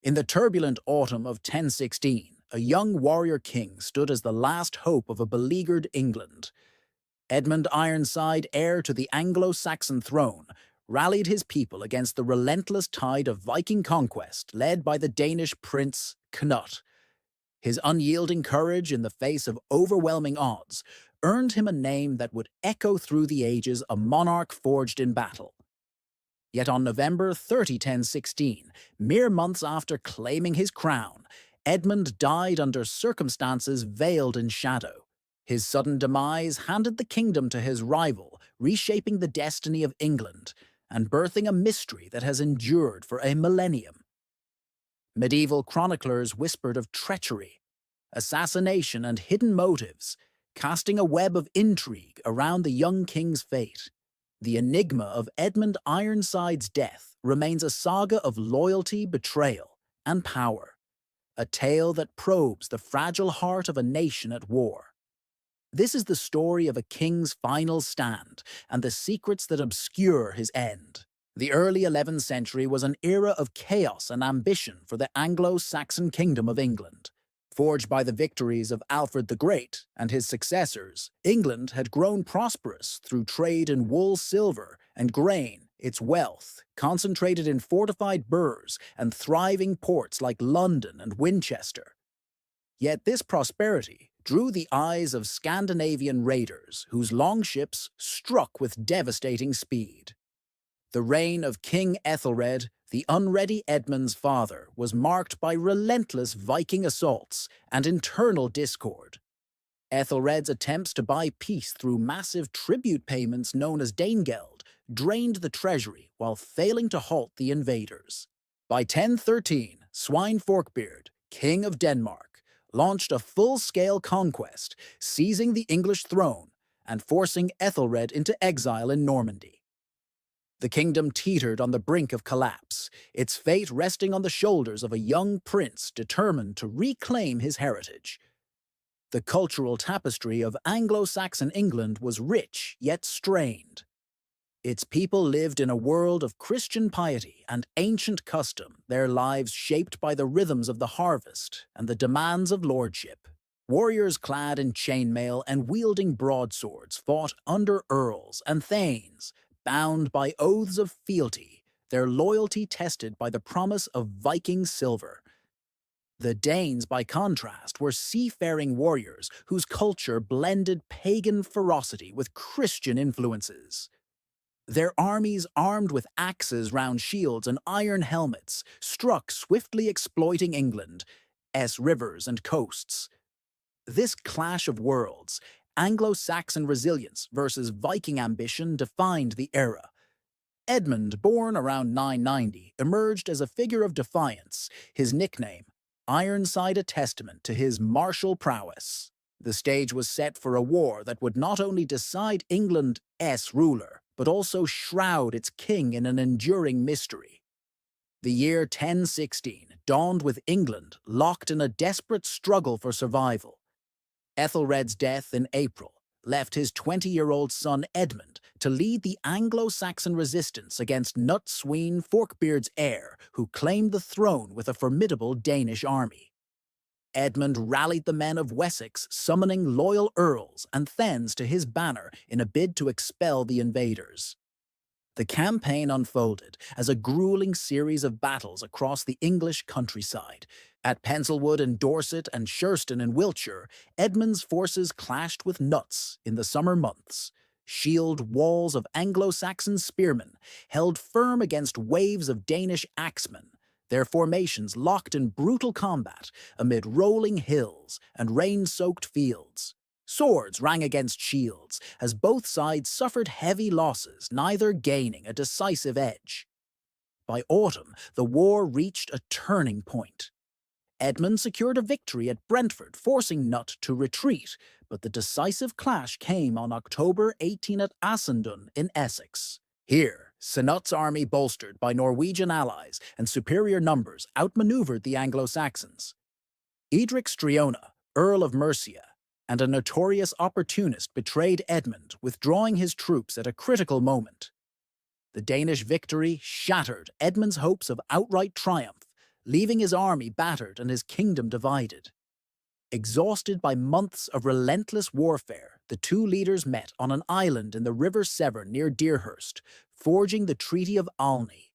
In the turbulent autumn of 1016, a young warrior king stood as the last hope of a beleaguered England. Edmund Ironside, heir to the Anglo-Saxon throne, rallied his people against the relentless tide of Viking conquest led by the Danish prince Knut. His unyielding courage in the face of overwhelming odds earned him a name that would echo through the ages, a monarch forged in battle. Yet on November 30, 1016, mere months after claiming his crown, Edmund died under circumstances veiled in shadow. His sudden demise handed the kingdom to his rival, reshaping the destiny of England and birthing a mystery that has endured for a millennium. Medieval chroniclers whispered of treachery, assassination, and hidden motives, casting a web of intrigue around the young king's fate. The enigma of Edmund Ironside's death remains a saga of loyalty, betrayal, and power, a tale that probes the fragile heart of a nation at war. This is the story of a king's final stand and the secrets that obscure his end. The early 11th century was an era of chaos and ambition for the Anglo-Saxon Kingdom of England. Forged by the victories of Alfred the Great and his successors, England had grown prosperous through trade in wool, silver, and grain. Its wealth, concentrated in fortified burhs and thriving ports like London and Winchester. Yet this prosperity drew the eyes of Scandinavian raiders whose longships struck with devastating speed. The reign of King Ethelred, the unready Edmund's father, was marked by relentless Viking assaults and internal discord. Ethelred's attempts to buy peace through massive tribute payments known as Danegeld drained the treasury while failing to halt the invaders. By 1013, Svein Forkbeard, King of Denmark, launched a full-scale conquest, seizing the English throne and forcing Ethelred into exile in Normandy. The kingdom teetered on the brink of collapse, its fate resting on the shoulders of a young prince determined to reclaim his heritage. The cultural tapestry of Anglo-Saxon England was rich yet strained. Its people lived in a world of Christian piety and ancient custom, their lives shaped by the rhythms of the harvest and the demands of lordship. Warriors clad in chainmail and wielding broadswords fought under earls and thanes, bound by oaths of fealty, their loyalty tested by the promise of Viking silver. The Danes, by contrast, were seafaring warriors whose culture blended pagan ferocity with Christian influences. Their armies, armed with axes, round shields, and iron helmets, struck swiftly exploiting England's rivers and coasts. This clash of worlds, Anglo-Saxon resilience versus Viking ambition, defined the era. Edmund, born around 990, emerged as a figure of defiance, his nickname, Ironside, a testament to his martial prowess. The stage was set for a war that would not only decide England's ruler, but also shroud its king in an enduring mystery. The year 1016 dawned with England locked in a desperate struggle for survival. Ethelred's death in April left his 20-year-old son Edmund to lead the Anglo-Saxon resistance against Knut Svein Forkbeard's heir, who claimed the throne with a formidable Danish army. Edmund rallied the men of Wessex, summoning loyal earls and thanes to his banner in a bid to expel the invaders. The campaign unfolded as a grueling series of battles across the English countryside. At Penselwood in Dorset and Shurston in Wiltshire, Edmund's forces clashed with Knut's in the summer months. Shield walls of Anglo-Saxon spearmen held firm against waves of Danish axemen, their formations locked in brutal combat amid rolling hills and rain-soaked fields. Swords rang against shields as both sides suffered heavy losses, neither gaining a decisive edge. By autumn, the war reached a turning point. Edmund secured a victory at Brentford, forcing Knut to retreat, but the decisive clash came on October 18 at Assendun in Essex. Here, Knut's army, bolstered by Norwegian allies and superior numbers, outmaneuvered the Anglo-Saxons. Edric Striona, Earl of Mercia, and a notorious opportunist, betrayed Edmund, withdrawing his troops at a critical moment. The Danish victory shattered Edmund's hopes of outright triumph, leaving his army battered and his kingdom divided. Exhausted by months of relentless warfare, the two leaders met on an island in the River Severn near Deerhurst, forging the Treaty of Alney.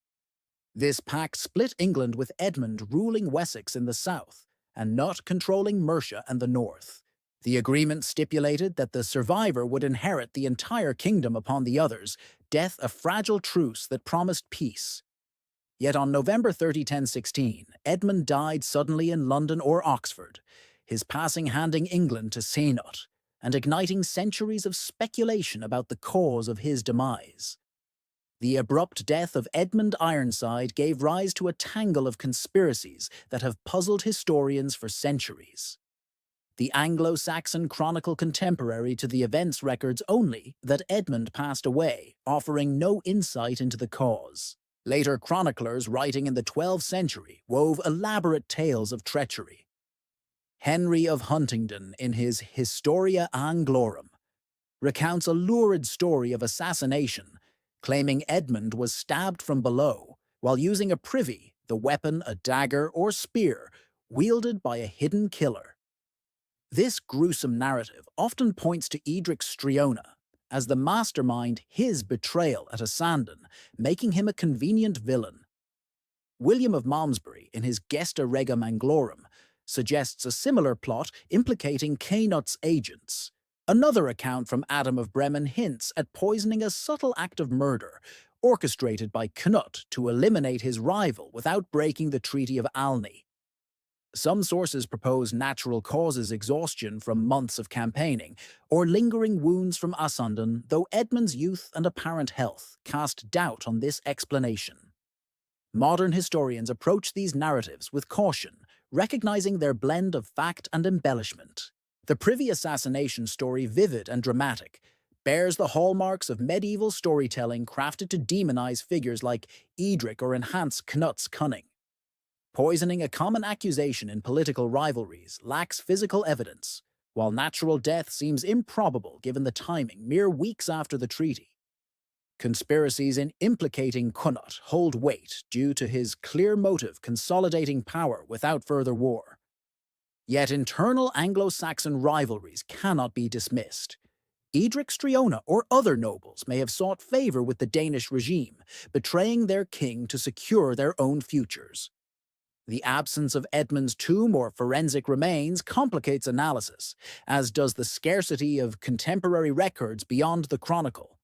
This pact split England, with Edmund ruling Wessex in the south and not controlling Mercia and the north. The agreement stipulated that the survivor would inherit the entire kingdom upon the others, death a fragile truce that promised peace. Yet on November 30, 1016, Edmund died suddenly in London or Oxford, his passing handing England to Synod and igniting centuries of speculation about the cause of his demise. The abrupt death of Edmund Ironside gave rise to a tangle of conspiracies that have puzzled historians for centuries. The Anglo-Saxon chronicle contemporary to the events records only that Edmund passed away, offering no insight into the cause. Later chroniclers writing in the 12th century wove elaborate tales of treachery. Henry of Huntingdon, in his Historia Anglorum, recounts a lurid story of assassination, claiming Edmund was stabbed from below while using a privy, the weapon a dagger or spear, wielded by a hidden killer. This gruesome narrative often points to Edric Striona as the mastermind his betrayal at Asandon, making him a convenient villain. William of Malmesbury, in his Gesta Regum Anglorum, suggests a similar plot implicating Cainut's agents. Another account from Adam of Bremen hints at poisoning, a subtle act of murder, orchestrated by Canute to eliminate his rival without breaking the Treaty of Alney. Some sources propose natural causes, exhaustion from months of campaigning, or lingering wounds from Asandon, though Edmund's youth and apparent health cast doubt on this explanation. Modern historians approach these narratives with caution, recognizing their blend of fact and embellishment. The Privy assassination story, vivid and dramatic, bears the hallmarks of medieval storytelling crafted to demonize figures like Edric or enhance Canute's cunning. Poisoning, a common accusation in political rivalries, lacks physical evidence, while natural death seems improbable given the timing mere weeks after the treaty. Conspiracies in implicating Canute hold weight due to his clear motive consolidating power without further war. Yet internal Anglo-Saxon rivalries cannot be dismissed. Edric Striona or other nobles may have sought favor with the Danish regime, betraying their king to secure their own futures. The absence of Edmund's tomb or forensic remains complicates analysis, as does the scarcity of contemporary records beyond the chronicle.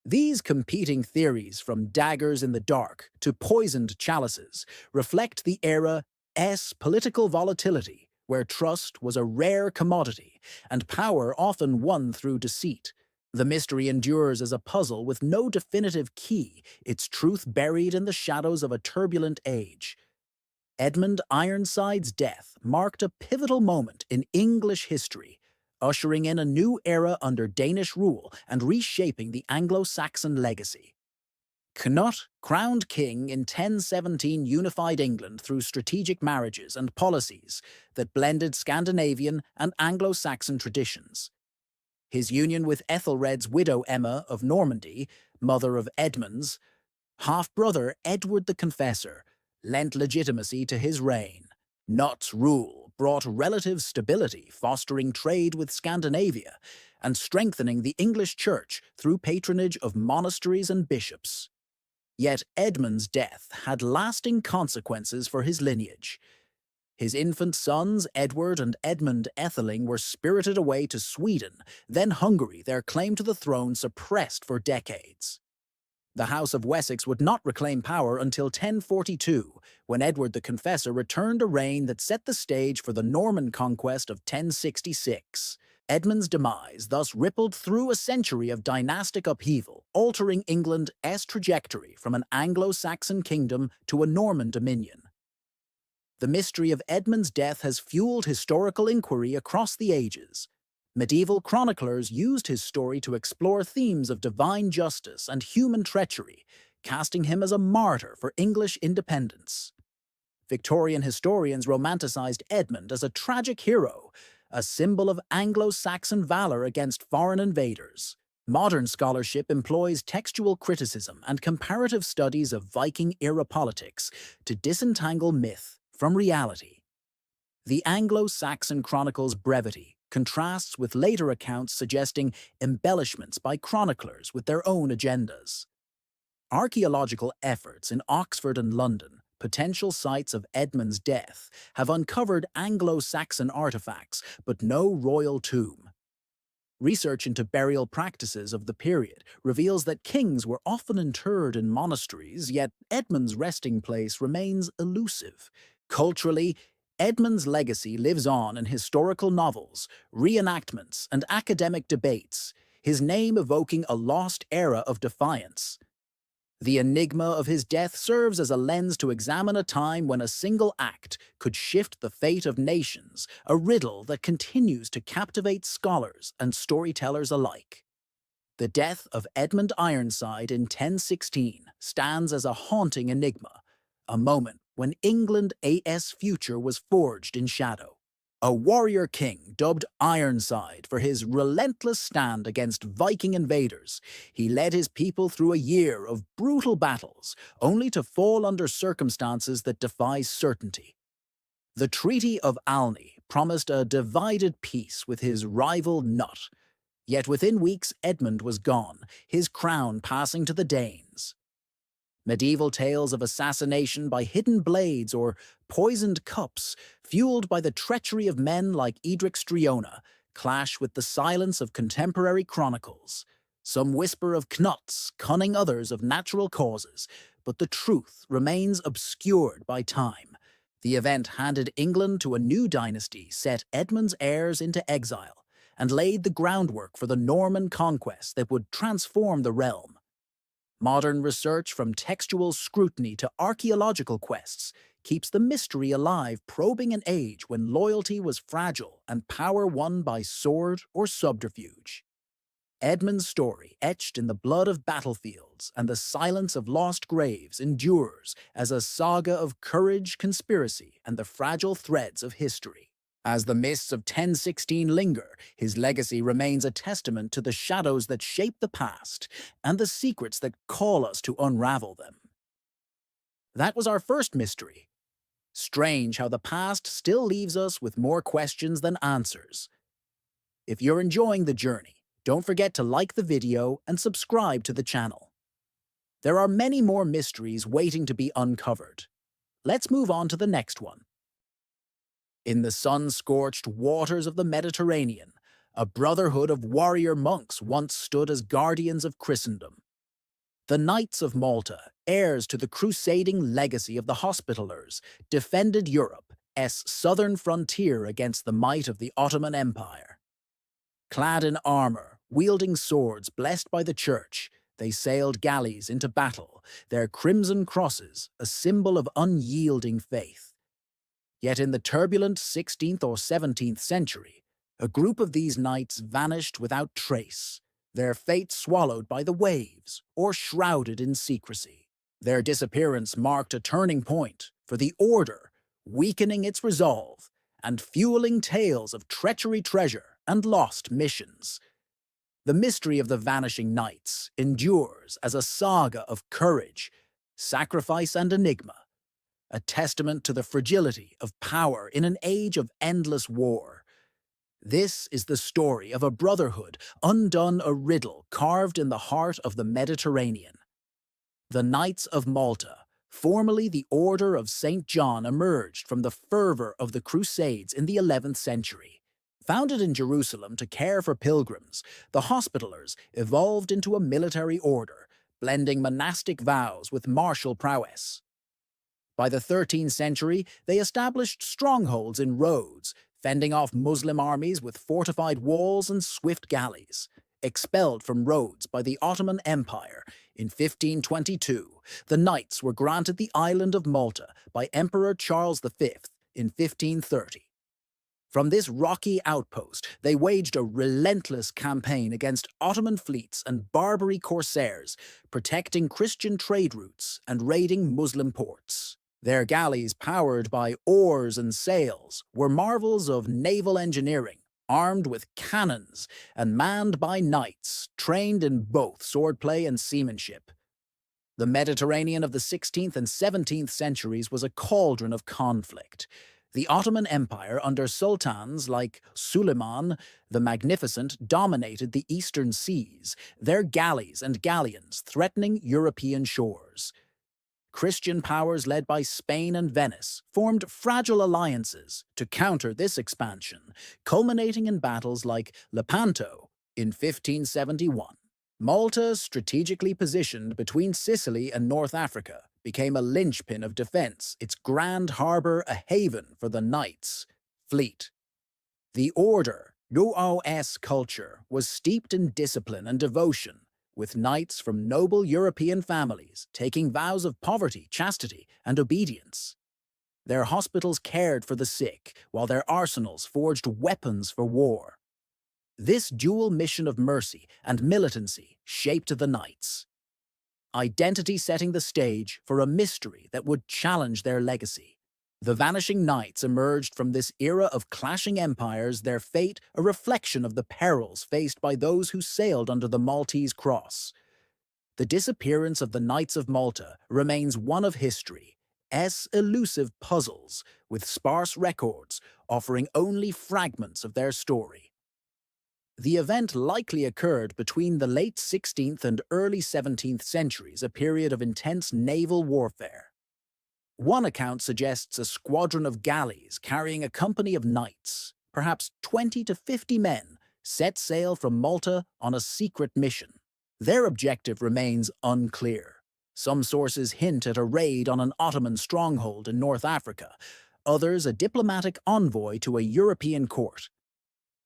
These competing theories, from daggers in the dark to poisoned chalices, reflect the era's political volatility, where trust was a rare commodity and power often won through deceit. The mystery endures as a puzzle with no definitive key, its truth buried in the shadows of a turbulent age. Edmund Ironside's death marked a pivotal moment in English history, ushering in a new era under Danish rule and reshaping the Anglo-Saxon legacy. Canute, crowned king in 1017, unified England through strategic marriages and policies that blended Scandinavian and Anglo-Saxon traditions. His union with Ethelred's widow Emma of Normandy, mother of Edmund's half-brother Edward the Confessor, lent legitimacy to his reign. Cnut's rule brought relative stability, fostering trade with Scandinavia and strengthening the English church through patronage of monasteries and bishops. Yet Edmund's death had lasting consequences for his lineage. His infant sons, Edward and Edmund Etheling, were spirited away to Sweden, then Hungary, their claim to the throne suppressed for decades. The House of Wessex would not reclaim power until 1042, when Edward the Confessor returned a reign that set the stage for the Norman conquest of 1066. Edmund's demise thus rippled through a century of dynastic upheaval, altering England's trajectory from an Anglo-Saxon kingdom to a Norman dominion. The mystery of Edmund's death has fueled historical inquiry across the ages. Medieval chroniclers used his story to explore themes of divine justice and human treachery, casting him as a martyr for English independence. Victorian historians romanticized Edmund as a tragic hero, a symbol of Anglo-Saxon valor against foreign invaders. Modern scholarship employs textual criticism and comparative studies of Viking-era politics to disentangle myth from reality. The Anglo-Saxon Chronicle's brevity contrasts with later accounts suggesting embellishments by chroniclers with their own agendas. Archaeological efforts in Oxford and London, potential sites of Edmund's death, have uncovered Anglo-Saxon artifacts, but no royal tomb. Research into burial practices of the period reveals that kings were often interred in monasteries, yet Edmund's resting place remains elusive. Culturally, Edmund's legacy lives on in historical novels, reenactments, and academic debates, his name evoking a lost era of defiance. The enigma of his death serves as a lens to examine a time when a single act could shift the fate of nations, a riddle that continues to captivate scholars and storytellers alike. The death of Edmund Ironside in 1016 stands as a haunting enigma, a moment when England's future was forged in shadow. A warrior king dubbed Ironside for his relentless stand against Viking invaders, he led his people through a year of brutal battles, only to fall under circumstances that defy certainty. The Treaty of Alney promised a divided peace with his rival Nut, yet within weeks Edmund was gone, his crown passing to the Danes. Medieval tales of assassination by hidden blades or poisoned cups, fueled by the treachery of men like Edric Striona, clash with the silence of contemporary chronicles. Some whisper of Knuts, cunning others of natural causes, but the truth remains obscured by time. The event handed England to a new dynasty, set Edmund's heirs into exile, and laid the groundwork for the Norman conquest that would transform the realm. Modern research, from textual scrutiny to archaeological quests, keeps the mystery alive, probing an age when loyalty was fragile and power won by sword or subterfuge. Edmund's story, etched in the blood of battlefields and the silence of lost graves, endures as a saga of courage, conspiracy, and the fragile threads of history. As the mists of 1016 linger, his legacy remains a testament to the shadows that shape the past and the secrets that call us to unravel them. That was our first mystery. Strange how the past still leaves us with more questions than answers. If you're enjoying the journey, don't forget to like the video and subscribe to the channel. There are many more mysteries waiting to be uncovered. Let's move on to the next one. In the sun-scorched waters of the Mediterranean, a brotherhood of warrior monks once stood as guardians of Christendom. The Knights of Malta, heirs to the crusading legacy of the Hospitallers, defended Europe's southern frontier against the might of the Ottoman Empire. Clad in armor, wielding swords blessed by the Church, they sailed galleys into battle, their crimson crosses a symbol of unyielding faith. Yet in the turbulent 16th or 17th century, a group of these knights vanished without trace, their fate swallowed by the waves or shrouded in secrecy. Their disappearance marked a turning point for the Order, weakening its resolve and fueling tales of treachery, treasure, and lost missions. The mystery of the vanishing knights endures as a saga of courage, sacrifice, and enigma, a testament to the fragility of power in an age of endless war. This is the story of a brotherhood undone, a riddle carved in the heart of the Mediterranean. The Knights of Malta, formerly the Order of St. John, emerged from the fervor of the Crusades in the 11th century. Founded in Jerusalem to care for pilgrims, the Hospitallers evolved into a military order, blending monastic vows with martial prowess. By the 13th century, they established strongholds in Rhodes, fending off Muslim armies with fortified walls and swift galleys. Expelled from Rhodes by the Ottoman Empire in 1522, the Knights were granted the island of Malta by Emperor Charles V in 1530. From this rocky outpost, they waged a relentless campaign against Ottoman fleets and Barbary corsairs, protecting Christian trade routes and raiding Muslim ports. Their galleys, powered by oars and sails, were marvels of naval engineering, armed with cannons and manned by knights trained in both swordplay and seamanship. The Mediterranean of the 16th and 17th centuries was a cauldron of conflict. The Ottoman Empire, under sultans like Suleiman the Magnificent, dominated the eastern seas, their galleys and galleons threatening European shores. Christian powers led by Spain and Venice formed fragile alliances to counter this expansion, culminating in battles like Lepanto in 1571. Malta, strategically positioned between Sicily and North Africa, became a linchpin of defense, its grand harbor a haven for the knights' fleet. The order, UOS culture, was steeped in discipline and devotion, with knights from noble European families taking vows of poverty, chastity, and obedience. Their hospitals cared for the sick, while their arsenals forged weapons for war. This dual mission of mercy and militancy shaped the knights, identity setting the stage for a mystery that would challenge their legacy. The Vanishing Knights emerged from this era of clashing empires, their fate a reflection of the perils faced by those who sailed under the Maltese cross. The disappearance of the Knights of Malta remains one of history's elusive puzzles, with sparse records offering only fragments of their story. The event likely occurred between the late 16th and early 17th centuries, a period of intense naval warfare. One account suggests a squadron of galleys carrying a company of knights, perhaps 20 to 50 men, set sail from Malta on a secret mission. Their objective remains unclear. Some sources hint at a raid on an Ottoman stronghold in North Africa, others a diplomatic envoy to a European court.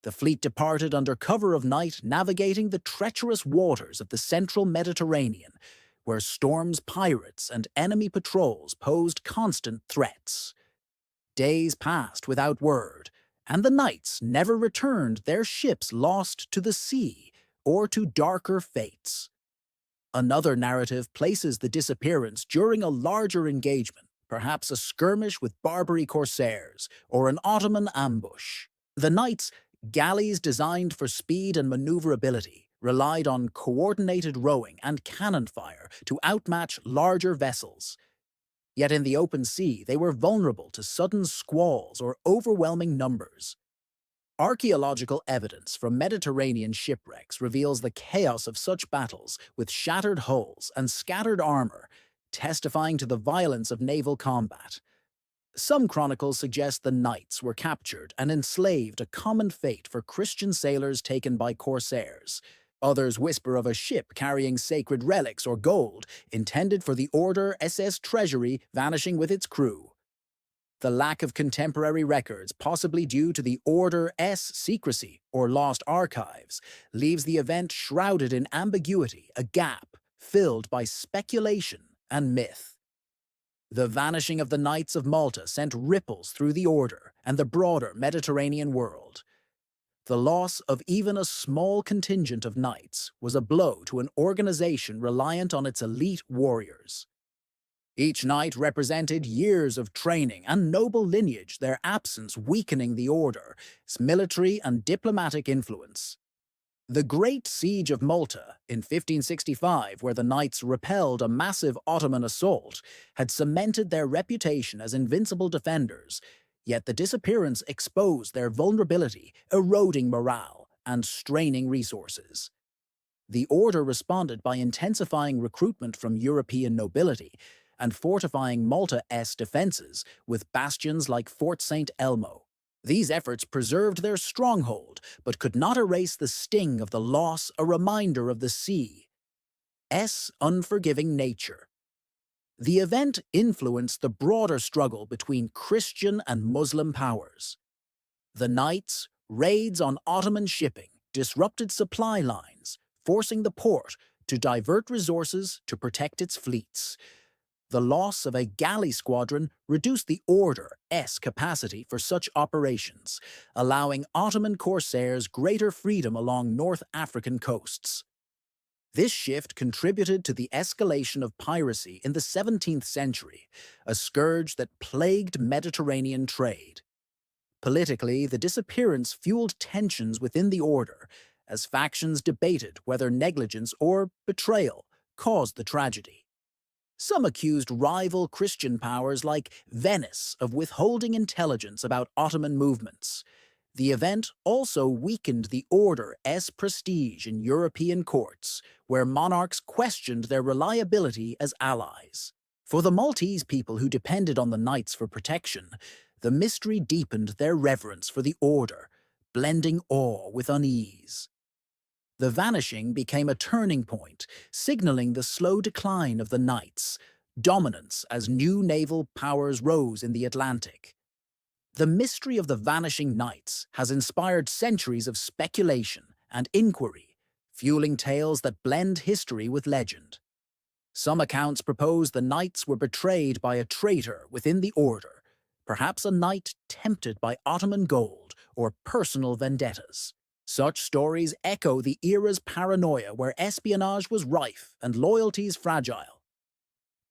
The fleet departed under cover of night, navigating the treacherous waters of the central Mediterranean, where storms, pirates, and enemy patrols posed constant threats. Days passed without word, and the knights never returned, their ships lost to the sea or to darker fates. Another narrative places the disappearance during a larger engagement, perhaps a skirmish with Barbary corsairs or an Ottoman ambush. The knights, galleys designed for speed and maneuverability, relied on coordinated rowing and cannon fire to outmatch larger vessels. Yet in the open sea, they were vulnerable to sudden squalls or overwhelming numbers. Archaeological evidence from Mediterranean shipwrecks reveals the chaos of such battles, with shattered hulls and scattered armor, testifying to the violence of naval combat. Some chronicles suggest the knights were captured and enslaved, a common fate for Christian sailors taken by corsairs. Others whisper of a ship carrying sacred relics or gold intended for the Order SS treasury vanishing with its crew. The lack of contemporary records, possibly due to the Order S secrecy or lost archives, leaves the event shrouded in ambiguity, a gap filled by speculation and myth. The vanishing of the Knights of Malta sent ripples through the Order and the broader Mediterranean world. The loss of even a small contingent of knights was a blow to an organization reliant on its elite warriors. Each knight represented years of training and noble lineage, their absence weakening the Order's military and diplomatic influence. The Great Siege of Malta in 1565, where the knights repelled a massive Ottoman assault, had cemented their reputation as invincible defenders, yet the disappearance exposed their vulnerability, eroding morale and straining resources. The Order responded by intensifying recruitment from European nobility and fortifying Malta's defenses with bastions like Fort St. Elmo. These efforts preserved their stronghold, but could not erase the sting of the loss, a reminder of the sea's unforgiving nature. The event influenced the broader struggle between Christian and Muslim powers. The Knights' raids on Ottoman shipping disrupted supply lines, forcing the port to divert resources to protect its fleets. The loss of a galley squadron reduced the Order's capacity for such operations, allowing Ottoman corsairs greater freedom along North African coasts. This shift contributed to the escalation of piracy in the 17th century, a scourge that plagued Mediterranean trade. Politically, the disappearance fueled tensions within the order, as factions debated whether negligence or betrayal caused the tragedy. Some accused rival Christian powers like Venice of withholding intelligence about Ottoman movements. The event also weakened the order's prestige in European courts, where monarchs questioned their reliability as allies. For the Maltese people who depended on the knights for protection, the mystery deepened their reverence for the order, blending awe with unease. The Vanishing became a turning point, signaling the slow decline of the Knights' dominance as new naval powers rose in the Atlantic. The mystery of the Vanishing Knights has inspired centuries of speculation and inquiry, fueling tales that blend history with legend. Some accounts propose the Knights were betrayed by a traitor within the order, perhaps a knight tempted by Ottoman gold or personal vendettas. Such stories echo the era's paranoia where espionage was rife and loyalties fragile.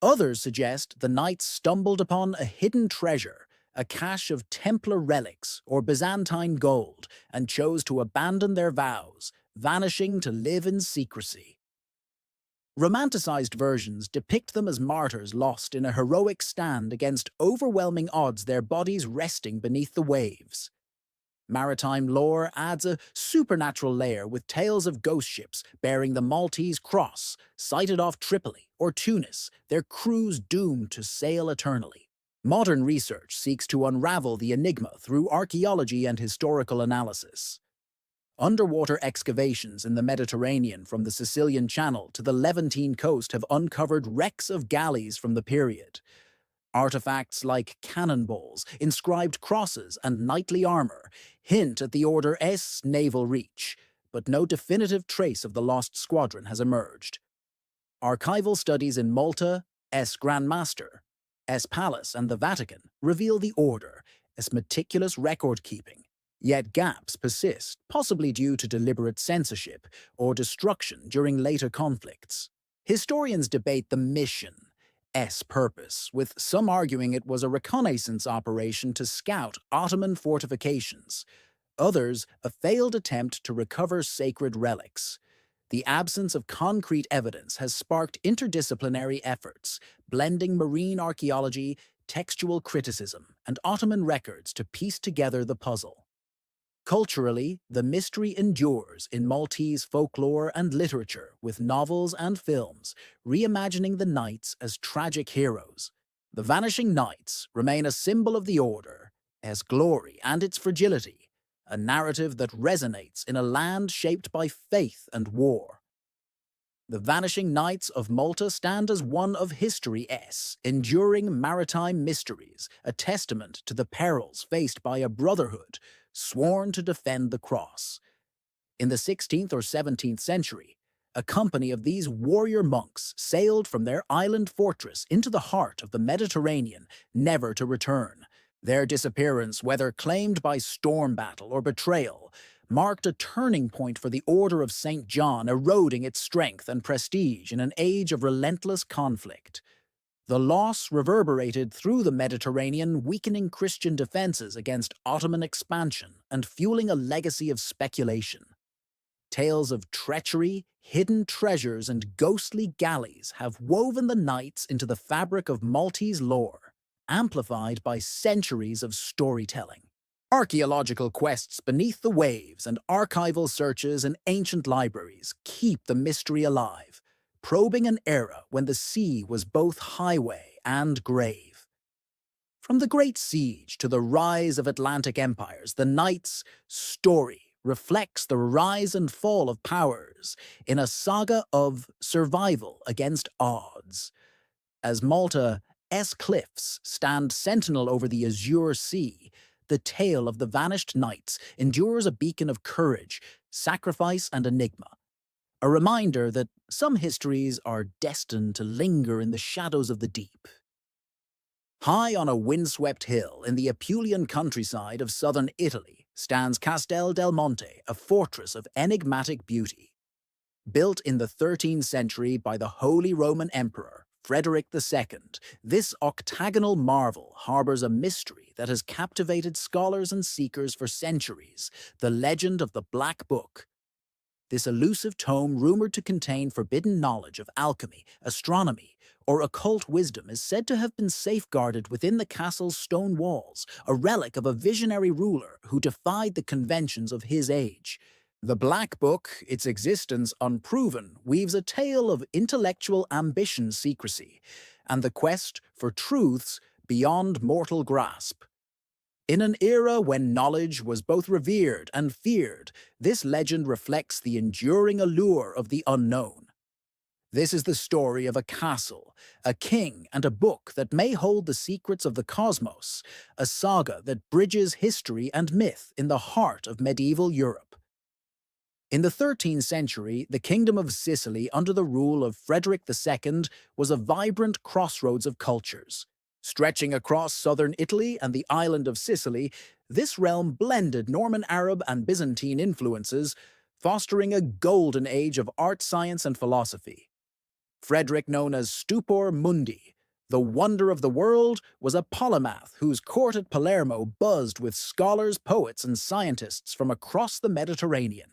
Others suggest the knights stumbled upon a hidden treasure, a cache of Templar relics or Byzantine gold, and chose to abandon their vows, vanishing to live in secrecy. Romanticized versions depict them as martyrs lost in a heroic stand against overwhelming odds, their bodies resting beneath the waves. Maritime lore adds a supernatural layer with tales of ghost ships bearing the Maltese cross, sighted off Tripoli or Tunis, their crews doomed to sail eternally. Modern research seeks to unravel the enigma through archaeology and historical analysis. Underwater excavations in the Mediterranean from the Sicilian Channel to the Levantine coast have uncovered wrecks of galleys from the period. Artifacts like cannonballs, inscribed crosses, and knightly armor hint at the Order's naval reach, but no definitive trace of the lost squadron has emerged. Archival studies in Malta, Grand Master, Palace, and the Vatican reveal the Order's meticulous record-keeping, yet gaps persist, possibly due to deliberate censorship or destruction during later conflicts. Historians debate the mission's purpose, with some arguing it was a reconnaissance operation to scout Ottoman fortifications, others a failed attempt to recover sacred relics. The absence of concrete evidence has sparked interdisciplinary efforts, blending marine archaeology, textual criticism, and Ottoman records to piece together the puzzle. Culturally, the mystery endures in Maltese folklore and literature, with novels and films reimagining the knights as tragic heroes. The Vanishing Knights remain a symbol of the Order's glory and its fragility, a narrative that resonates in a land shaped by faith and war. The Vanishing Knights of Malta stand as one of history's enduring maritime mysteries, a testament to the perils faced by a brotherhood sworn to defend the cross. In the 16th or 17th century, a company of these warrior monks sailed from their island fortress into the heart of the Mediterranean, never to return. Their disappearance, whether claimed by storm battle or betrayal, marked a turning point for the Order of St. John, eroding its strength and prestige in an age of relentless conflict. The loss reverberated through the Mediterranean, weakening Christian defenses against Ottoman expansion and fueling a legacy of speculation. Tales of treachery, hidden treasures, and ghostly galleys have woven the knights into the fabric of Maltese lore, amplified by centuries of storytelling. Archaeological quests beneath the waves and archival searches in ancient libraries keep the mystery alive, probing an era when the sea was both highway and grave. From the Great Siege to the rise of Atlantic empires, the Knights' story reflects the rise and fall of powers in a saga of survival against odds. As Malta's cliffs stand sentinel over the azure sea, the tale of the vanished knights endures a beacon of courage, sacrifice, and enigma. A reminder that some histories are destined to linger in the shadows of the deep. High on a windswept hill in the Apulian countryside of southern Italy stands Castel del Monte, a fortress of enigmatic beauty. Built in the 13th century by the Holy Roman Emperor Frederick II, this octagonal marvel harbors a mystery that has captivated scholars and seekers for centuries, the legend of the Black Book. This elusive tome, rumored to contain forbidden knowledge of alchemy, astronomy, or occult wisdom, is said to have been safeguarded within the castle's stone walls, a relic of a visionary ruler who defied the conventions of his age. The Black Book, its existence unproven, weaves a tale of intellectual ambition, secrecy, and the quest for truths beyond mortal grasp. In an era when knowledge was both revered and feared, this legend reflects the enduring allure of the unknown. This is the story of a castle, a king, and a book that may hold the secrets of the cosmos, a saga that bridges history and myth in the heart of medieval Europe. In the 13th century, the Kingdom of Sicily under the rule of Frederick II was a vibrant crossroads of cultures. Stretching across southern Italy and the island of Sicily, this realm blended Norman Arab and Byzantine influences, fostering a golden age of art, science, and philosophy. Frederick, known as Stupor Mundi, the wonder of the world, was a polymath whose court at Palermo buzzed with scholars, poets, and scientists from across the Mediterranean.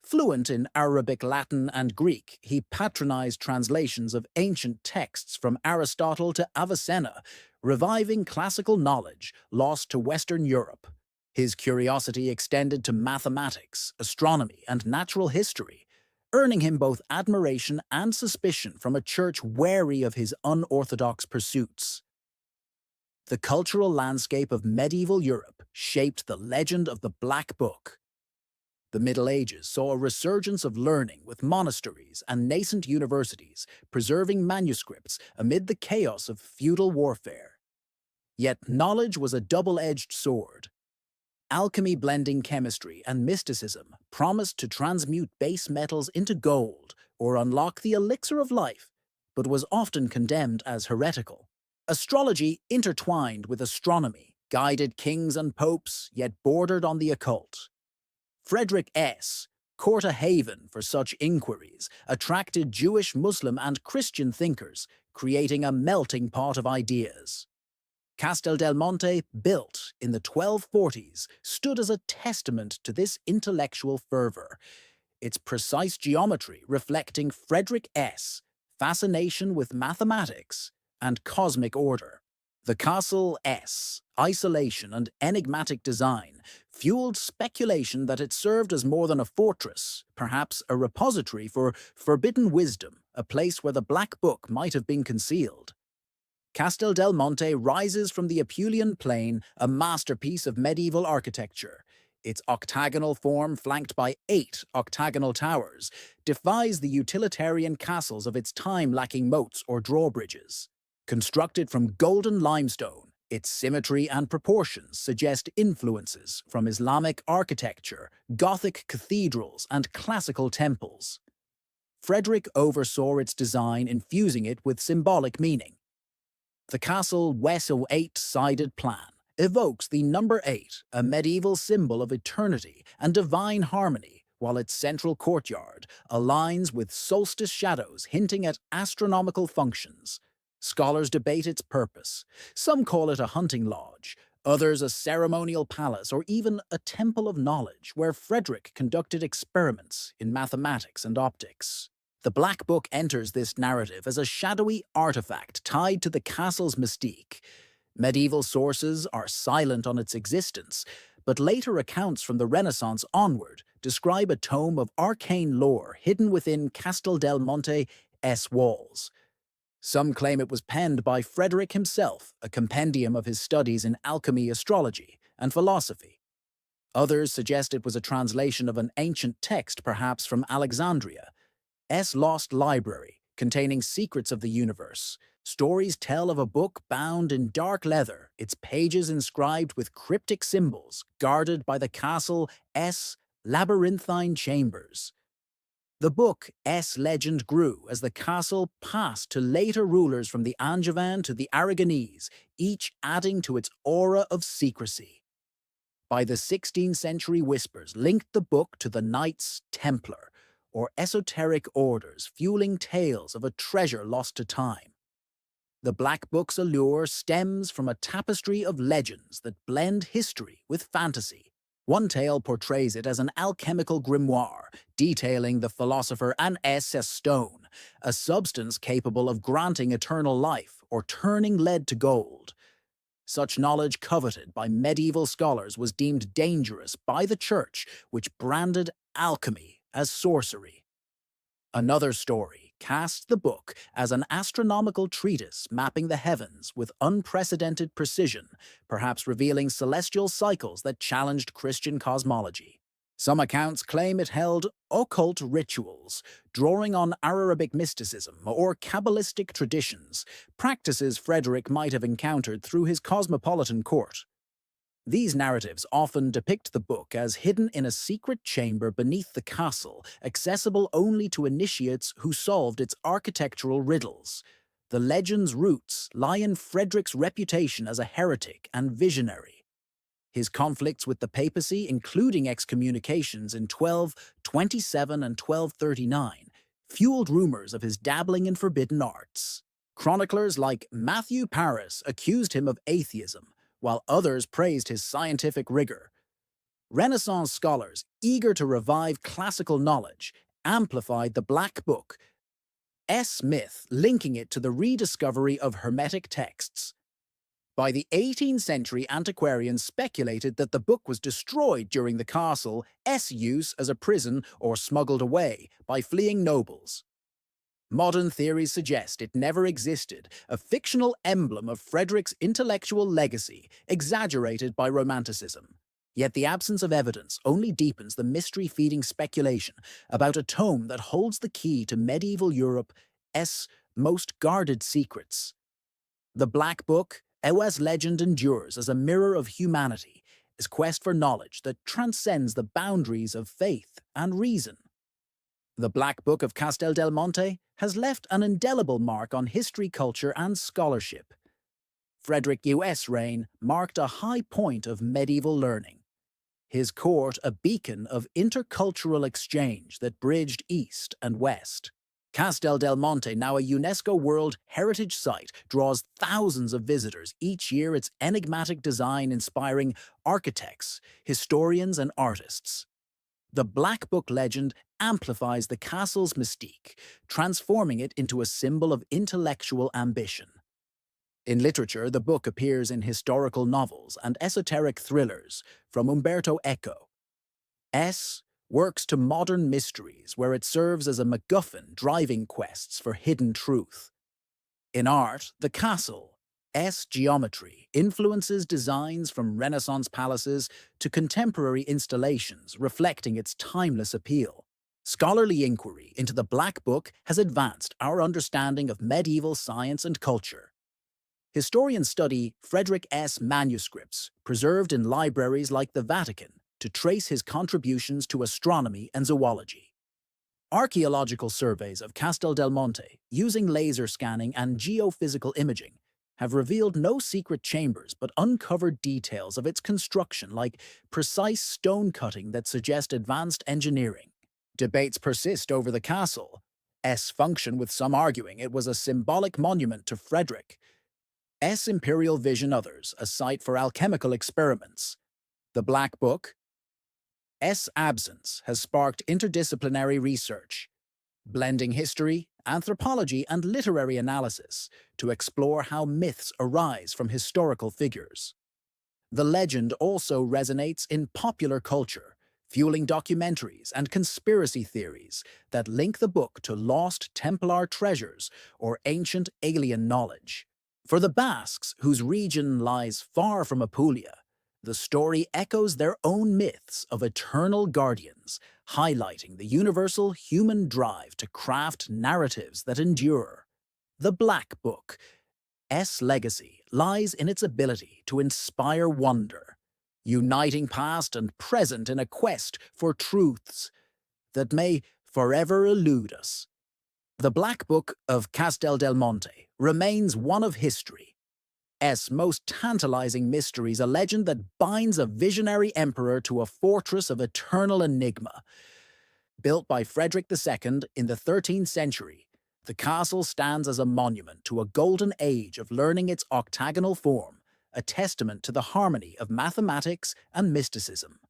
Fluent in Arabic, Latin, and Greek, he patronized translations of ancient texts from Aristotle to Avicenna, reviving classical knowledge lost to Western Europe. His curiosity extended to mathematics, astronomy, and natural history, earning him both admiration and suspicion from a church wary of his unorthodox pursuits. The cultural landscape of medieval Europe shaped the legend of the Black Book. The Middle Ages saw a resurgence of learning with monasteries and nascent universities preserving manuscripts amid the chaos of feudal warfare. Yet knowledge was a double-edged sword. Alchemy, blending chemistry and mysticism, promised to transmute base metals into gold or unlock the elixir of life, but was often condemned as heretical. Astrology, intertwined with astronomy, guided kings and popes, yet bordered on the occult. Frederick S., court a haven for such inquiries, attracted Jewish, Muslim, and Christian thinkers, creating a melting pot of ideas. Castel del Monte, built in the 1240s, stood as a testament to this intellectual fervor, its precise geometry reflecting Frederick S.'s fascination with mathematics and cosmic order. The castle's isolation and enigmatic design fueled speculation that it served as more than a fortress, perhaps a repository for forbidden wisdom, a place where the Black Book might have been concealed. Castel del Monte rises from the Apulian plain, a masterpiece of medieval architecture. Its octagonal form, flanked by 8 octagonal towers, defies the utilitarian castles of its time, lacking moats or drawbridges. Constructed from golden limestone, its symmetry and proportions suggest influences from Islamic architecture, Gothic cathedrals, and classical temples. Frederick oversaw its design, infusing it with symbolic meaning. The castle's 8-sided plan evokes the number 8, a medieval symbol of eternity and divine harmony, while its central courtyard aligns with solstice shadows hinting at astronomical functions. Scholars debate its purpose. Some call it a hunting lodge, others a ceremonial palace, or even a temple of knowledge where Frederick conducted experiments in mathematics and optics. The Black Book enters this narrative as a shadowy artifact tied to the castle's mystique. Medieval sources are silent on its existence, but later accounts from the Renaissance onward describe a tome of arcane lore hidden within Castel del Monte's walls. Some claim it was penned by Frederick himself, a compendium of his studies in alchemy, astrology, and philosophy. Others suggest it was a translation of an ancient text, perhaps from Alexandria's lost library, containing secrets of the universe. Stories tell of a book bound in dark leather, its pages inscribed with cryptic symbols, guarded by the castle's labyrinthine chambers. The book's legend grew as the castle passed to later rulers from the Angevin to the Aragonese, each adding to its aura of secrecy. By the 16th century, whispers linked the book to the Knights Templar, or esoteric orders fueling tales of a treasure lost to time. The Black Book's allure stems from a tapestry of legends that blend history with fantasy. One tale portrays it as an alchemical grimoire, detailing the philosopher an stone, a substance capable of granting eternal life or turning lead to gold. Such knowledge coveted by medieval scholars was deemed dangerous by the Church, which branded alchemy as sorcery. Another story cast the book as an astronomical treatise mapping the heavens with unprecedented precision, perhaps revealing celestial cycles that challenged Christian cosmology. Some accounts claim it held occult rituals, drawing on Arabic mysticism or Kabbalistic traditions, practices Frederick might have encountered through his cosmopolitan court. These narratives often depict the book as hidden in a secret chamber beneath the castle, accessible only to initiates who solved its architectural riddles. The legend's roots lie in Frederick's reputation as a heretic and visionary. His conflicts with the papacy, including excommunications in 1227 and 1239, fueled rumors of his dabbling in forbidden arts. Chroniclers like Matthew Paris accused him of atheism, while others praised his scientific rigor. Renaissance scholars, eager to revive classical knowledge, amplified the Black Book's myth, linking it to the rediscovery of Hermetic texts. By the 18th century, antiquarians speculated that the book was destroyed during the castle's use as a prison or smuggled away by fleeing nobles. Modern theories suggest it never existed, a fictional emblem of Frederick's intellectual legacy, exaggerated by Romanticism. Yet the absence of evidence only deepens the mystery-feeding speculation about a tome that holds the key to medieval Europe's most guarded secrets. The Black Book, Ewa's legend endures as a mirror of humanity, its quest for knowledge that transcends the boundaries of faith and reason. The Black Book of Castel del Monte has left an indelible mark on history, culture, and scholarship. Frederick's reign marked a high point of medieval learning, his court a beacon of intercultural exchange that bridged East and West. Castel del Monte, now a UNESCO World Heritage Site, draws thousands of visitors each year, its enigmatic design inspiring architects, historians, and artists. The Black Book legend amplifies the castle's mystique, transforming it into a symbol of intellectual ambition. In literature, the book appears in historical novels and esoteric thrillers, from Umberto Eco's works to modern mysteries, where it serves as a MacGuffin driving quests for hidden truth. In art, the castle's geometry influences designs from Renaissance palaces to contemporary installations, reflecting its timeless appeal. Scholarly inquiry into the Black Book has advanced our understanding of medieval science and culture. Historians study Frederick's manuscripts, preserved in libraries like the Vatican, to trace his contributions to astronomy and zoology. Archaeological surveys of Castel del Monte, using laser scanning and geophysical imaging, have revealed no secret chambers but uncovered details of its construction, like precise stone cutting that suggest advanced engineering. Debates persist over the castle's function, with some arguing it was a symbolic monument to Frederick's imperial vision, others a site for alchemical experiments. The Black Book's absence has sparked interdisciplinary research, blending history, anthropology, and literary analysis to explore how myths arise from historical figures. The legend also resonates in popular culture, fueling documentaries and conspiracy theories that link the book to lost Templar treasures or ancient alien knowledge. For the Basques, whose region lies far from Apulia, the story echoes their own myths of eternal guardians, highlighting the universal human drive to craft narratives that endure. The Black Book's legacy lies in its ability to inspire wonder, uniting past and present in a quest for truths that may forever elude us. The Black Book of Castel del Monte remains one of history's most tantalizing mysteries, a legend that binds a visionary emperor to a fortress of eternal enigma. Built by Frederick II in the 13th century, The castle stands as a monument to a golden age of learning its octagonal form, a testament to the harmony of mathematics and mysticism.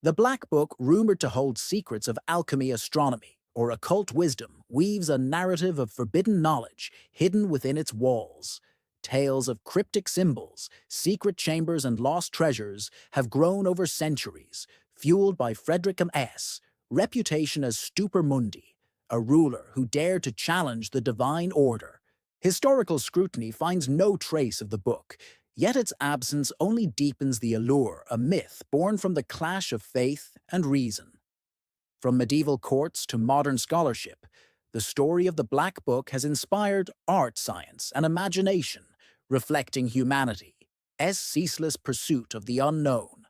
The Black Book, rumored to hold secrets of alchemy, astronomy, or occult wisdom, weaves a narrative of forbidden knowledge hidden within its walls. Tales of cryptic symbols, secret chambers, and lost treasures have grown over centuries, fueled by Frederick's reputation as Stupor Mundi, a ruler who dared to challenge the divine order. Historical scrutiny finds no trace of the book, yet its absence only deepens the allure, a myth born from the clash of faith and reason. From medieval courts to modern scholarship, the story of the Black Book has inspired art, science, and imagination, reflecting humanity's ceaseless pursuit of the unknown.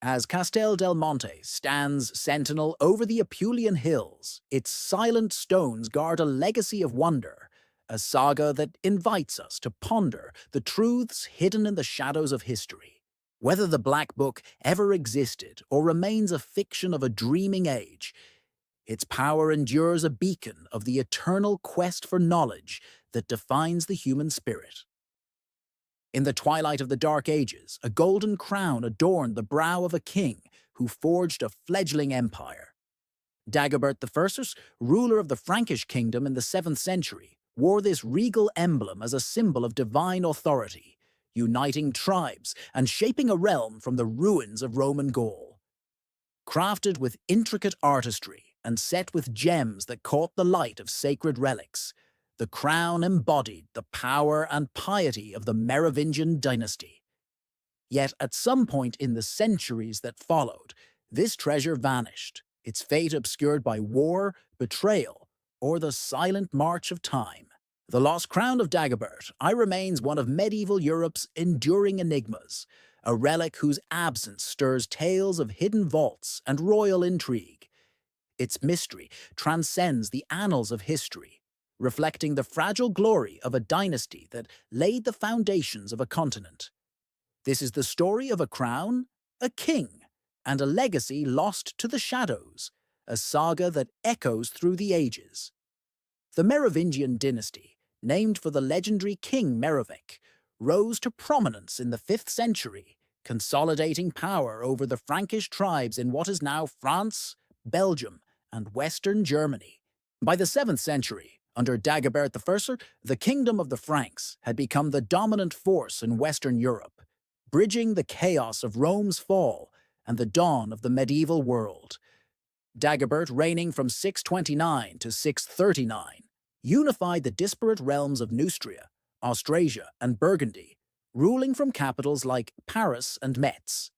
As Castel del Monte stands sentinel over the Apulian hills, its silent stones guard a legacy of wonder, a saga that invites us to ponder the truths hidden in the shadows of history. Whether the Black Book ever existed or remains a fiction of a dreaming age, its power endures a beacon of the eternal quest for knowledge that defines the human spirit. In the twilight of the Dark Ages, a golden crown adorned the brow of a king who forged a fledgling empire. Dagobert I, ruler of the Frankish kingdom in the 7th century, wore this regal emblem as a symbol of divine authority, uniting tribes and shaping a realm from the ruins of Roman Gaul. Crafted with intricate artistry and set with gems that caught the light of sacred relics, the crown embodied the power and piety of the Merovingian dynasty. Yet at some point in the centuries that followed, this treasure vanished, its fate obscured by war, betrayal, or the silent march of time. The lost crown of Dagobert remains one of medieval Europe's enduring enigmas, a relic whose absence stirs tales of hidden vaults and royal intrigue. Its mystery transcends the annals of history, reflecting the fragile glory of a dynasty that laid the foundations of a continent. This is the story of a crown, a king, and a legacy lost to the shadows, a saga that echoes through the ages. The Merovingian dynasty, named for the legendary King Merovech, rose to prominence in the 5th century, consolidating power over the Frankish tribes in what is now France, Belgium, and Western Germany. By the 7th century, under Dagobert I, the kingdom of the Franks had become the dominant force in Western Europe, bridging the chaos of Rome's fall and the dawn of the medieval world. Dagobert, reigning from 629 to 639, unified the disparate realms of Neustria, Austrasia, and Burgundy, ruling from capitals like Paris and Metz.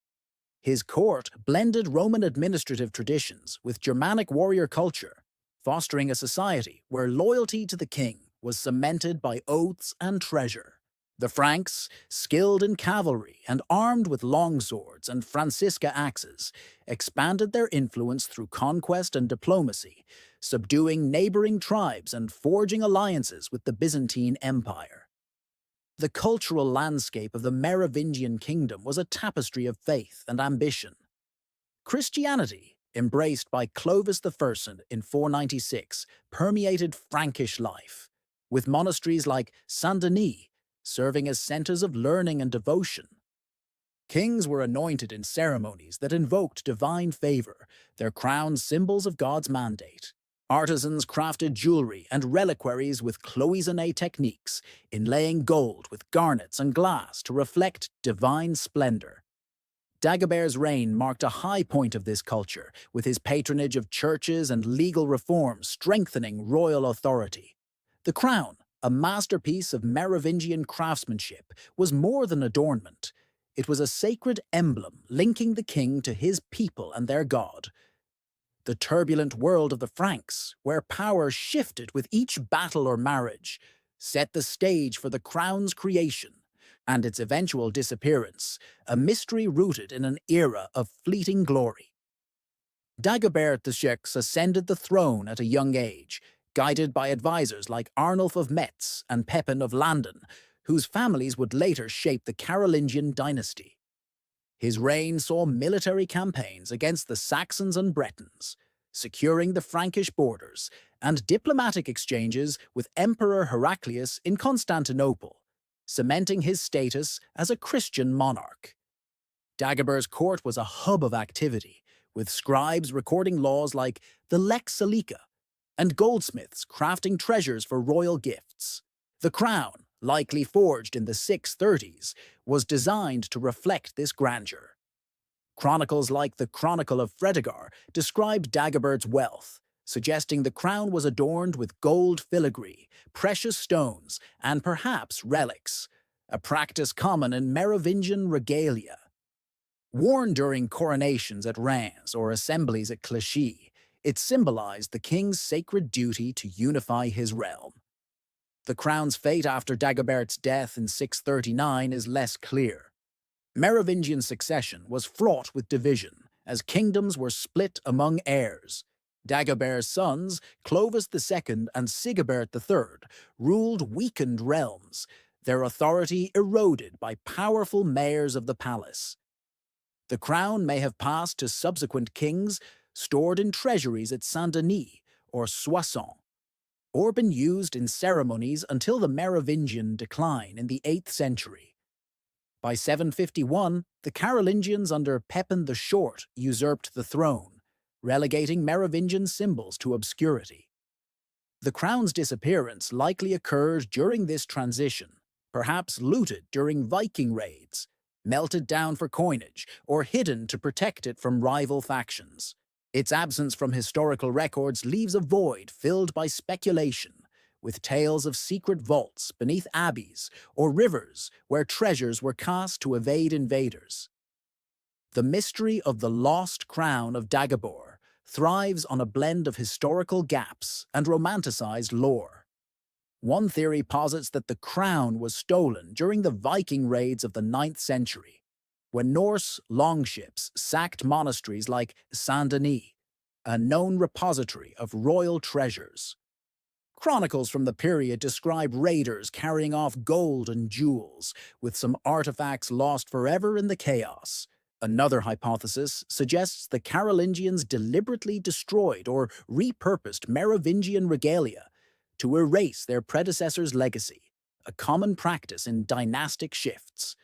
His court blended Roman administrative traditions with Germanic warrior culture, fostering a society where loyalty to the king was cemented by oaths and treasure. The Franks, skilled in cavalry and armed with longswords and Francisca axes, expanded their influence through conquest and diplomacy, subduing neighboring tribes and forging alliances with the Byzantine Empire. The cultural landscape of the Merovingian kingdom was a tapestry of faith and ambition. Christianity, embraced by Clovis I in 496, permeated Frankish life, with monasteries like Saint-Denis serving as centers of learning and devotion. Kings were anointed in ceremonies that invoked divine favor, their crowns symbols of God's mandate. Artisans crafted jewelry and reliquaries with cloisonné techniques, inlaying gold with garnets and glass to reflect divine splendor. Dagobert's reign marked a high point of this culture, with his patronage of churches and legal reforms strengthening royal authority. The crown, a masterpiece of Merovingian craftsmanship, was more than adornment. It was a sacred emblem linking the king to his people and their god. The turbulent world of the Franks, where power shifted with each battle or marriage, set the stage for the crown's creation and its eventual disappearance, a mystery rooted in an era of fleeting glory. Dagobert VI ascended the throne at a young age, guided by advisors like Arnulf of Metz and Pepin of Landen, whose families would later shape the Carolingian dynasty. His reign saw military campaigns against the Saxons and Bretons, securing the Frankish borders, and diplomatic exchanges with Emperor Heraclius in Constantinople, cementing his status as a Christian monarch. Dagobert's court was a hub of activity, with scribes recording laws like the Lex Salica and goldsmiths crafting treasures for royal gifts. The crown, likely forged in the 630s, was designed to reflect this grandeur. Chronicles like the Chronicle of Fredegar described Dagobert's wealth, suggesting the crown was adorned with gold filigree, precious stones, and perhaps relics, a practice common in Merovingian regalia. Worn during coronations at Reims or assemblies at Clichy, it symbolized the king's sacred duty to unify his realm. The crown's fate after Dagobert's death in 639 is less clear. Merovingian succession was fraught with division, as kingdoms were split among heirs. Dagobert's sons, Clovis II and Sigibert III, ruled weakened realms, their authority eroded by powerful mayors of the palace. The crown may have passed to subsequent kings, stored in treasuries at Saint-Denis or Soissons, or been used in ceremonies until the Merovingian decline in the 8th century. By 751, the Carolingians under Pepin the Short usurped the throne, relegating Merovingian symbols to obscurity. The crown's disappearance likely occurred during this transition, perhaps looted during Viking raids, melted down for coinage, or hidden to protect it from rival factions. Its absence from historical records leaves a void filled by speculation, with tales of secret vaults beneath abbeys or rivers where treasures were cast to evade invaders. The mystery of the lost crown of Dagobert thrives on a blend of historical gaps and romanticized lore. One theory posits that the crown was stolen during the Viking raids of the 9th century, when Norse longships sacked monasteries like Saint-Denis, a known repository of royal treasures. Chronicles from the period describe raiders carrying off gold and jewels, with some artifacts lost forever in the chaos. Another hypothesis suggests the Carolingians deliberately destroyed or repurposed Merovingian regalia to erase their predecessors' legacy, a common practice in dynastic shifts.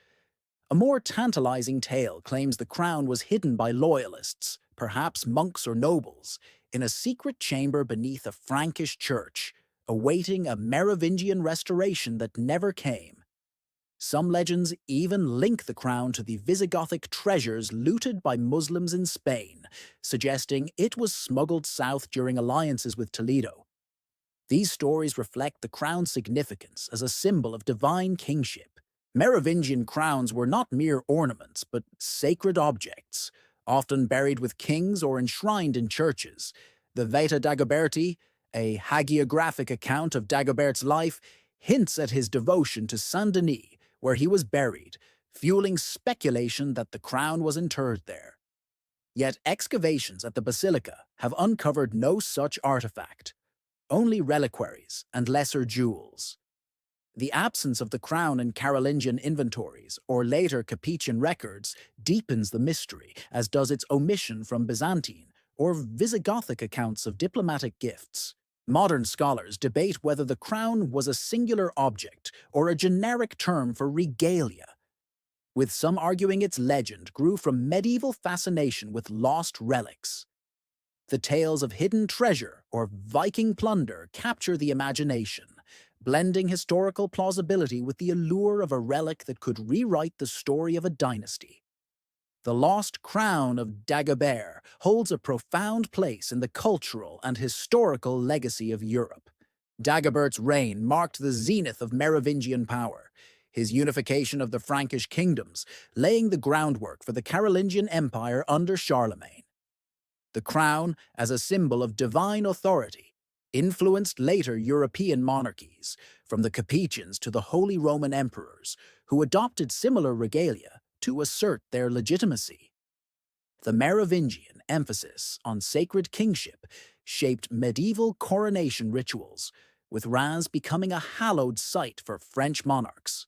A more tantalizing tale claims the crown was hidden by loyalists, perhaps monks or nobles, in a secret chamber beneath a Frankish church, awaiting a Merovingian restoration that never came. Some legends even link the crown to the Visigothic treasures looted by Muslims in Spain, suggesting it was smuggled south during alliances with Toledo. These stories reflect the crown's significance as a symbol of divine kingship. Merovingian crowns were not mere ornaments, but sacred objects, often buried with kings or enshrined in churches. The Vita Dagoberti, a hagiographic account of Dagobert's life, hints at his devotion to Saint-Denis, where he was buried, fueling speculation that the crown was interred there. Yet excavations at the basilica have uncovered no such artifact, only reliquaries and lesser jewels. The absence of the crown in Carolingian inventories or later Capetian records deepens the mystery, as does its omission from Byzantine or Visigothic accounts of diplomatic gifts. Modern scholars debate whether the crown was a singular object or a generic term for regalia, with some arguing its legend grew from medieval fascination with lost relics. The tales of hidden treasure or Viking plunder capture the imagination, blending historical plausibility with the allure of a relic that could rewrite the story of a dynasty. The lost crown of Dagobert holds a profound place in the cultural and historical legacy of Europe. Dagobert's reign marked the zenith of Merovingian power, his unification of the Frankish kingdoms, laying the groundwork for the Carolingian Empire under Charlemagne. The crown, as a symbol of divine authority, influenced later European monarchies, from the Capetians to the Holy Roman emperors, who adopted similar regalia to assert their legitimacy. The Merovingian emphasis on sacred kingship shaped medieval coronation rituals, with Reims becoming a hallowed site for French monarchs.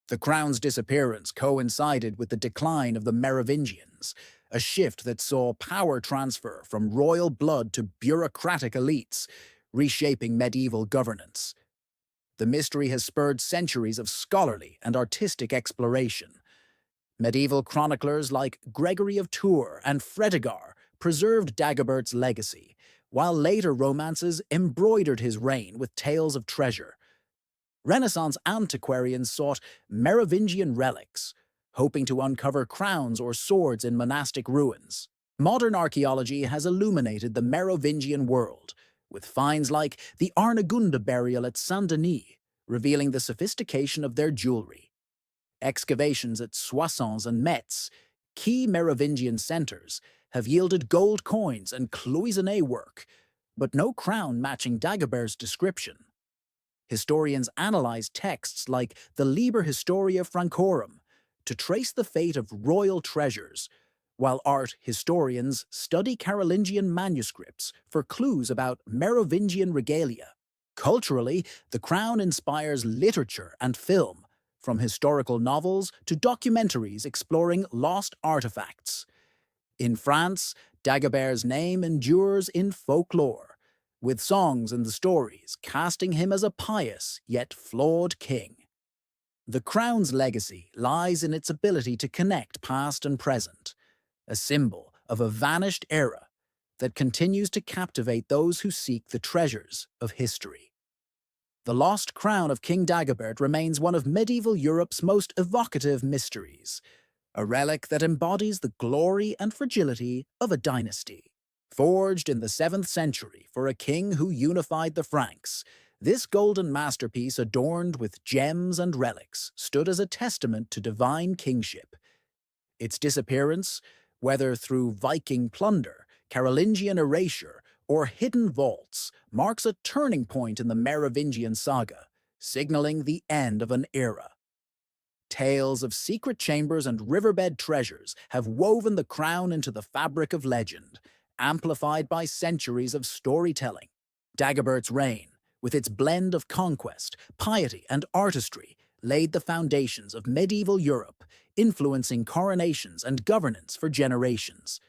The crown's disappearance coincided with the decline of the Merovingians, a shift that saw power transfer from royal blood to bureaucratic elites, reshaping medieval governance. The mystery has spurred centuries of scholarly and artistic exploration. Medieval chroniclers like Gregory of Tours and Fredegar preserved Dagobert's legacy, while later romances embroidered his reign with tales of treasure. Renaissance antiquarians sought Merovingian relics, hoping to uncover crowns or swords in monastic ruins. Modern archaeology has illuminated the Merovingian world, with finds like the Arnagunda burial at Saint-Denis, revealing the sophistication of their jewelry. Excavations at Soissons and Metz, key Merovingian centers, have yielded gold coins and cloisonné work, but no crown matching Dagobert's description. Historians analyze texts like the Liber Historia Francorum to trace the fate of royal treasures, while art historians study Carolingian manuscripts for clues about Merovingian regalia. Culturally, the crown inspires literature and film, from historical novels to documentaries exploring lost artifacts. In France, Dagobert's name endures in folklore, with songs and the stories casting him as a pious yet flawed king. The crown's legacy lies in its ability to connect past and present, a symbol of a vanished era that continues to captivate those who seek the treasures of history. The lost crown of King Dagobert remains one of medieval Europe's most evocative mysteries, a relic that embodies the glory and fragility of a dynasty. Forged in the 7th century for a king who unified the Franks, this golden masterpiece adorned with gems and relics stood as a testament to divine kingship. Its disappearance, whether through Viking plunder, Carolingian erasure, or hidden vaults, marks a turning point in the Merovingian saga, signaling the end of an era. Tales of secret chambers and riverbed treasures have woven the crown into the fabric of legend, amplified by centuries of storytelling. Dagobert's reign, with its blend of conquest, piety, and artistry, laid the foundations of medieval Europe, influencing coronations and governance for generations.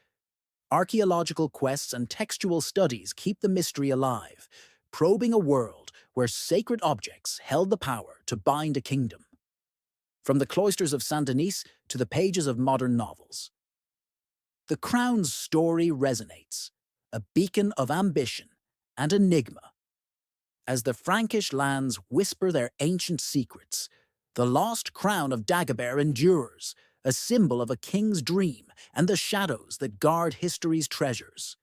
Archaeological quests and textual studies keep the mystery alive, probing a world where sacred objects held the power to bind a kingdom. From the cloisters of Saint-Denis to the pages of modern novels, the crown's story resonates, a beacon of ambition and enigma. As the Frankish lands whisper their ancient secrets, the lost crown of Dagobert endures, a symbol of a king's dream and the shadows that guard history's treasures.